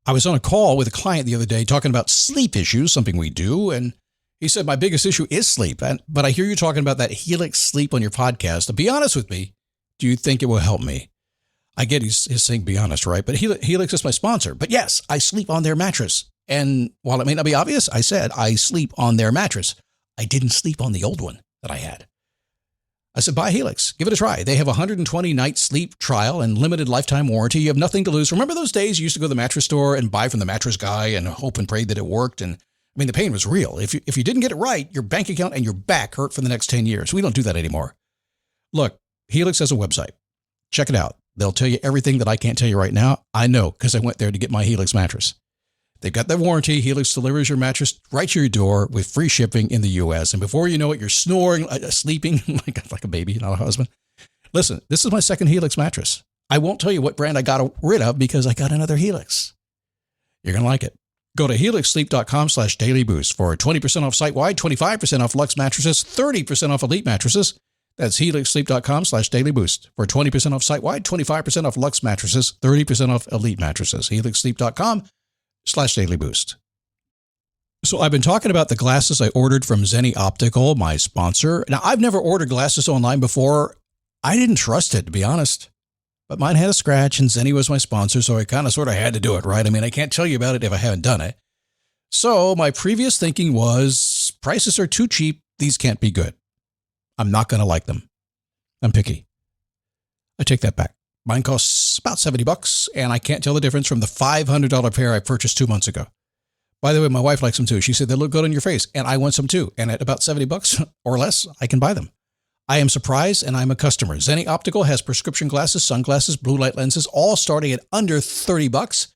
I was on a call with a client the other day talking about sleep issues, something we do, and he said, my biggest issue is sleep. But I hear you talking about that Helix sleep on your podcast. Be honest with me. Do you think it will help me? I get he's saying be honest, right? But Helix is my sponsor. But yes, I sleep on their mattress. And while it may not be obvious, I said I sleep on their mattress. I didn't sleep on the old one that I had. I said, buy Helix. Give it a try. They have a 120-night sleep trial and limited lifetime warranty. You have nothing to lose. Remember those days you used to go to the mattress store and buy from the mattress guy and hope and pray that it worked? And I mean, the pain was real. If you didn't get it right, your bank account and your back hurt for the next 10 years. We don't do that anymore. Look, Helix has a website. Check it out. They'll tell you everything that I can't tell you right now. I know because I went there to get my Helix mattress. They've got their warranty. Helix delivers your mattress right to your door with free shipping in the U.S. And before you know it, you're snoring, sleeping like a baby, not a husband. Listen, this is my second Helix mattress. I won't tell you what brand I got rid of because I got another Helix. You're going to like it. Go to helixsleep.com/dailyboost for 20% off site-wide, 25% off Luxe mattresses, 30% off Elite mattresses. That's helixsleep.com/dailyboost for 20% off site-wide, 25% off Luxe mattresses, 30% off Elite mattresses. helixsleep.com/dailyboost. So I've been talking about the glasses I ordered from Zenni Optical, my sponsor. Now, I've never ordered glasses online before. I didn't trust it, to be honest. But mine had a scratch, and Zenni was my sponsor, so I kind of sort of had to do it, right? I mean, I can't tell you about it if I haven't done it. So my previous thinking was, prices are too cheap. These can't be good. I'm not going to like them. I'm picky. I take that back. Mine costs about $70, and I can't tell the difference from the $500 pair I purchased 2 months ago. By the way, my wife likes them too. She said they look good on your face, and I want some too. And at about $70 or less, I can buy them. I am surprised, and I'm a customer. Zenni Optical has prescription glasses, sunglasses, blue light lenses, all starting at under $30.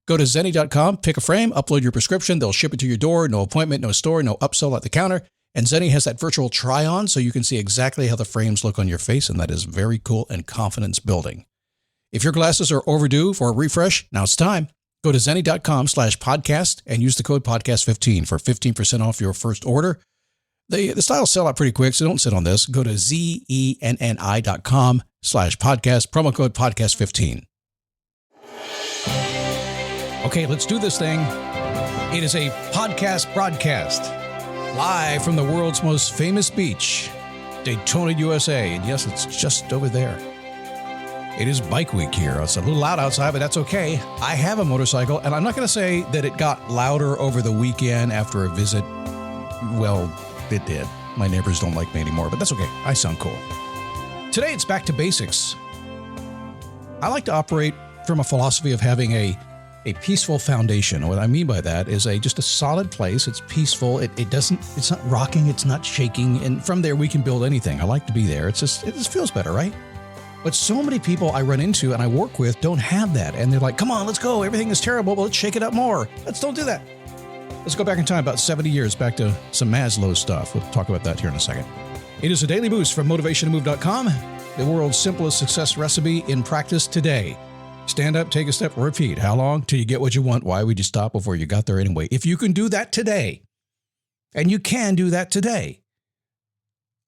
Go to Zenni.com, pick a frame, upload your prescription. They'll ship it to your door. No appointment, no store, no upsell at the counter. And Zenni has that virtual try-on, so you can see exactly how the frames look on your face, and that is very cool and confidence building. If your glasses are overdue for a refresh, now it's time. Go to Zenni.com/podcast and use the code podcast15 for 15% off your first order. The styles sell out pretty quick, so don't sit on this. Go to Zenni.com/podcast, promo code podcast15. Okay, let's do this thing. It is a podcast broadcast live from the world's most famous beach, Daytona, USA. And yes, it's just over there. It is Bike Week here. It's a little loud outside, but that's okay. I have a motorcycle, and I'm not going to say that it got louder over the weekend after a visit. Well, it did. My neighbors don't like me anymore, but that's okay. I sound cool. Today, it's back to basics. I like to operate from a philosophy of having a peaceful foundation. What I mean by that is just a solid place. It's peaceful. It's not rocking. It's not shaking. And from there, we can build anything. I like to be there. It just feels better, right? But so many people I run into and I work with don't have that. And they're like, come on, let's go. Everything is terrible. Well, let's shake it up more. Don't do that. Let's go back in time about 70 years, back to some Maslow stuff. We'll talk about that here in a second. It is a daily boost from motivationtomove.com, the world's simplest success recipe in practice today. Stand up, take a step, repeat. How long? Till you get what you want. Why would you stop before you got there anyway? If you can do that today, and you can do that today,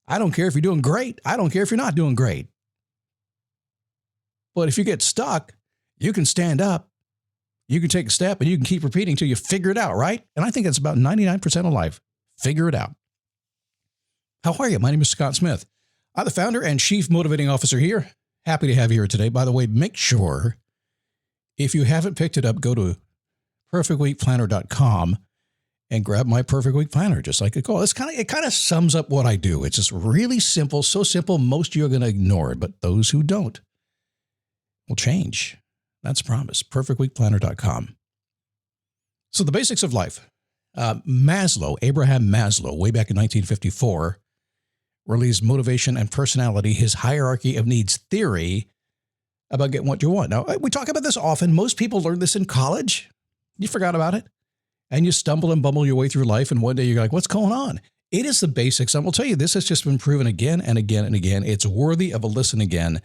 I don't care if you're doing great. I don't care if you're not doing great. But if you get stuck, you can stand up, you can take a step, and you can keep repeating until you figure it out, right? And I think that's about 99% of life. Figure it out. How are you? My name is Scott Smith. I'm the founder and chief motivating officer here. Happy to have you here today. By the way, make sure, if you haven't picked it up, go to perfectweekplanner.com and grab my Perfect Week Planner, just like it goes. It kind of sums up what I do. It's just really simple, so simple, most of you are going to ignore it, but those who don't will change. That's a promise. Perfectweekplanner.com. So the basics of life. Maslow, Abraham Maslow, way back in 1954, released Motivation and Personality, his hierarchy of needs theory about getting what you want. Now, we talk about this often. Most people learn this in college. You forgot about it. And you stumble and bumble your way through life, and one day you're like, what's going on? It is the basics. I will tell you, this has just been proven again and again and again. It's worthy of a listen again.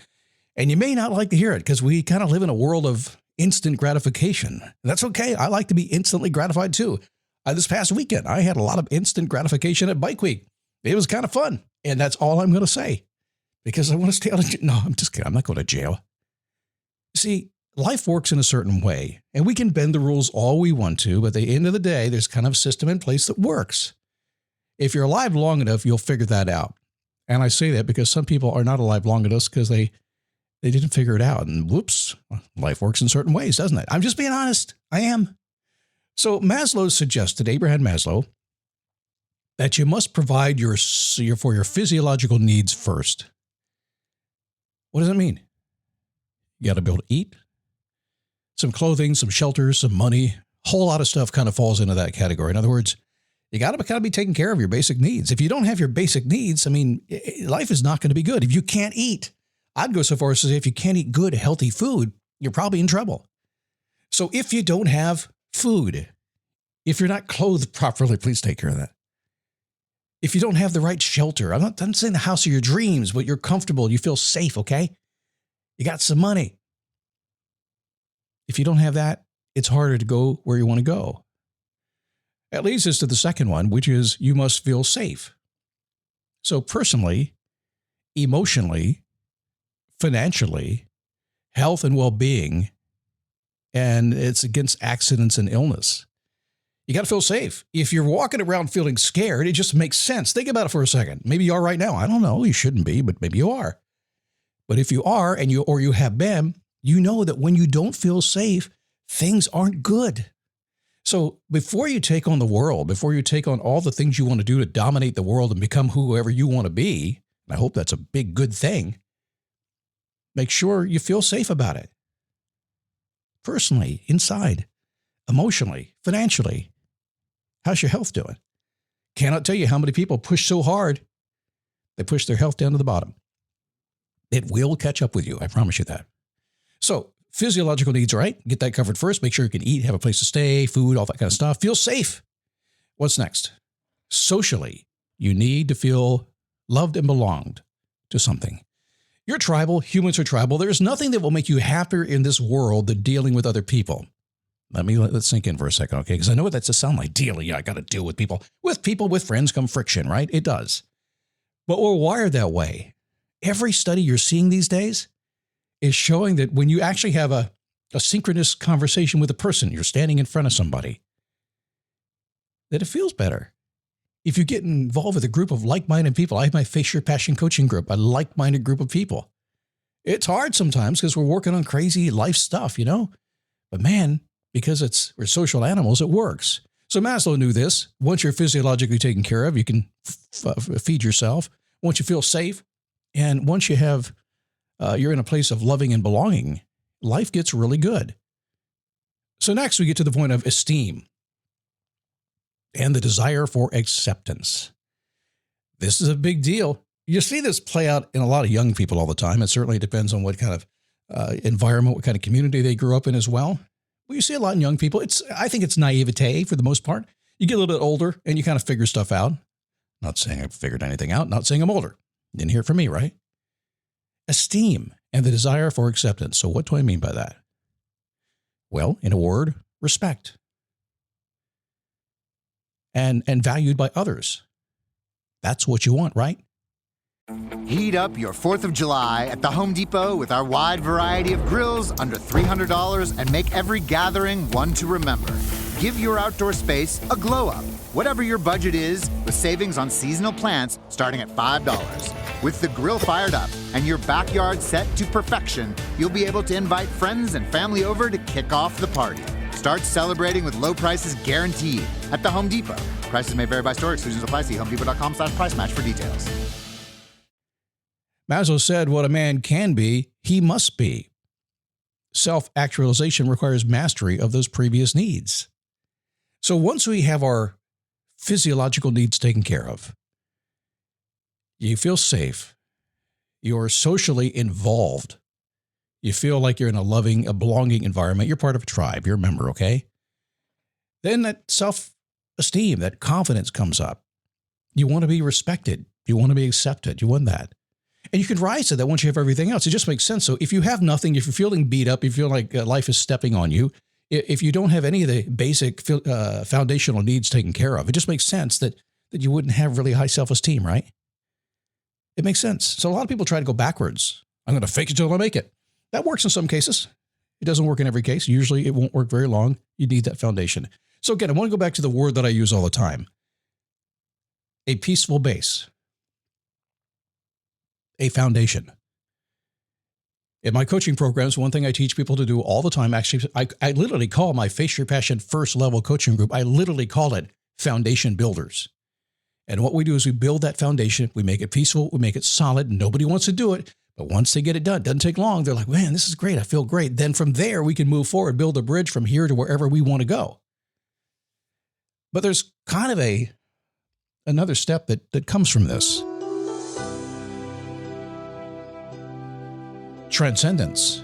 And you may not like to hear it because we kind of live in a world of instant gratification. That's okay. I like to be instantly gratified too. This past weekend, I had a lot of instant gratification at Bike Week. It was kind of fun. And that's all I'm going to say because I want to stay out of jail. No, I'm just kidding. I'm not going to jail. See, life works in a certain way, and we can bend the rules all we want to, but at the end of the day, there's kind of a system in place that works. If you're alive long enough, you'll figure that out. And I say that because some people are not alive long enough because they didn't figure it out. And whoops, life works in certain ways, doesn't it? I'm just being honest. I am. So Maslow suggested, Abraham Maslow, that you must provide for your physiological needs first. What does that mean? You got to be able to eat, some clothing, some shelter, some money. A whole lot of stuff kind of falls into that category. In other words, you got to kind of be taking care of your basic needs. If you don't have your basic needs, I mean, life is not going to be good. If you can't eat, I'd go so far as to say if you can't eat good, healthy food, you're probably in trouble. So if you don't have food, if you're not clothed properly, please take care of that. If you don't have the right shelter, I'm not saying the house of your dreams, but you're comfortable, you feel safe, okay? You got some money. If you don't have that, it's harder to go where you want to go. That leads us to the second one, which is you must feel safe. So personally, emotionally, financially, health and well-being, and it's against accidents and illness. You got to feel safe. If you're walking around feeling scared, it just makes sense. Think about it for a second. Maybe you are right now. I don't know. You shouldn't be, but maybe you are. But if you are, and you have been, you know that when you don't feel safe, things aren't good. So before you take on the world, before you take on all the things you want to do to dominate the world and become whoever you want to be, and I hope that's a big, good thing, make sure you feel safe about it. Personally, inside, emotionally, financially. How's your health doing? Cannot tell you how many people push so hard, they push their health down to the bottom. It will catch up with you. I promise you that. So physiological needs, right? Get that covered first. Make sure you can eat, have a place to stay, food, all that kind of stuff. Feel safe. What's next? Socially, you need to feel loved and belonged to something. You're tribal. Humans are tribal. There's nothing that will make you happier in this world than dealing with other people. Let's sink in for a second, okay? Because I know what that's to sound like. Dealing, yeah, I got to deal with people. With friends come friction, right? It does. But we're wired that way. Every study you're seeing these days is showing that when you actually have a synchronous conversation with a person, you're standing in front of somebody, that it feels better. If you get involved with a group of like-minded people, I have my Face Your Passion coaching group, a like-minded group of people. It's hard sometimes because we're working on crazy life stuff, you know? But man, because we're social animals, it works. So Maslow knew this. Once you're physiologically taken care of, you can feed yourself. Once you feel safe, and once you're in a place of loving and belonging, life gets really good. So next we get to the point of esteem and the desire for acceptance. This is a big deal. You see this play out in a lot of young people all the time. It certainly depends on what kind of environment, what kind of community they grew up in as well. Well, you see a lot in young people. I think it's naivete for the most part. You get a little bit older and you kind of figure stuff out. Not saying I've figured anything out, not saying I'm older. Didn't hear it from me, right? Esteem and the desire for acceptance. So what do I mean by that? Well, in a word, respect. And valued by others. That's what you want, right? Heat up your 4th of July at the Home Depot with our wide variety of grills under $300 and make every gathering one to remember. Give your outdoor space a glow up, whatever your budget is, with savings on seasonal plants starting at $5. With the grill fired up and your backyard set to perfection, you'll be able to invite friends and family over to kick off the party. Start celebrating with low prices guaranteed at the Home Depot. Prices may vary by store. Exclusions apply. See homedepot.com/price match for details. Maslow said what a man can be, he must be. Self-actualization requires mastery of those previous needs. So once we have our physiological needs taken care of, you feel safe, you're socially involved, you feel like you're in a belonging environment, you're part of a tribe, you're a member, okay? Then that self-esteem, that confidence comes up. You want to be respected. You want to be accepted. You want that. And you can rise to that once you have everything else. It just makes sense. So if you have nothing, if you're feeling beat up, if you feel like life is stepping on you, if you don't have any of the basic foundational needs taken care of, it just makes sense that you wouldn't have really high self-esteem, right? It makes sense. So a lot of people try to go backwards. I'm going to fake it till I make it. That works in some cases. It doesn't work in every case. Usually it won't work very long. You need that foundation. So again, I want to go back to the word that I use all the time. A peaceful base. A foundation. In my coaching programs, one thing I teach people to do all the time, actually, I literally call my Face Your Passion first level coaching group, I literally call it Foundation Builders. And what we do is we build that foundation, we make it peaceful, we make it solid. Nobody wants to do it, but once they get it done, it doesn't take long. They're like, man, this is great. I feel great. Then from there, we can move forward, build a bridge from here to wherever we want to go. But there's kind of another step that comes from this. Transcendence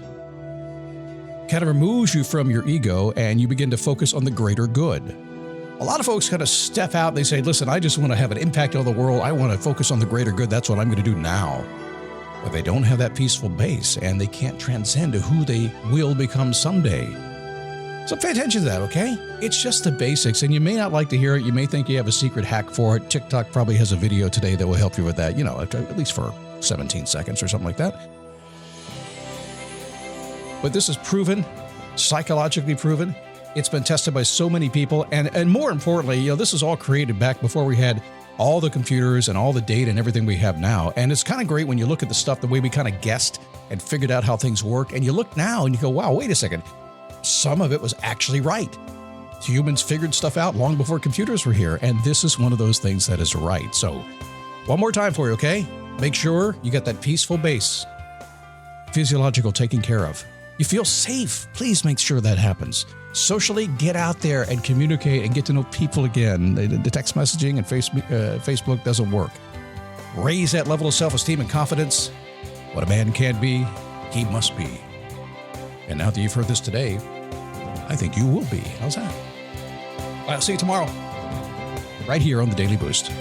kind of removes you from your ego and you begin to focus on the greater good. A lot of folks kind of step out and they say, listen, I just want to have an impact on the world. I want to focus on the greater good. That's what I'm going to do now. But they don't have that peaceful base and they can't transcend to who they will become someday. So pay attention to that, okay? It's just the basics and you may not like to hear it. You may think you have a secret hack for it. TikTok probably has a video today that will help you with that, at least for 17 seconds or something like that. But this is proven, psychologically proven. It's been tested by so many people. And more importantly, this is all created back before we had all the computers and all the data and everything we have now. And it's kind of great when you look at the stuff, the way we kind of guessed and figured out how things work. And you look now and you go, wow, wait a second. Some of it was actually right. Humans figured stuff out long before computers were here. And this is one of those things that is right. So one more time for you, okay? Make sure you got that peaceful base. Physiological taken care of. You feel safe. Please make sure that happens. Socially, get out there and communicate and get to know people again. The text messaging and Facebook doesn't work. Raise that level of self-esteem and confidence. What a man can be, he must be. And now that you've heard this today, I think you will be. How's that? I'll see you tomorrow, right here on the Daily Boost.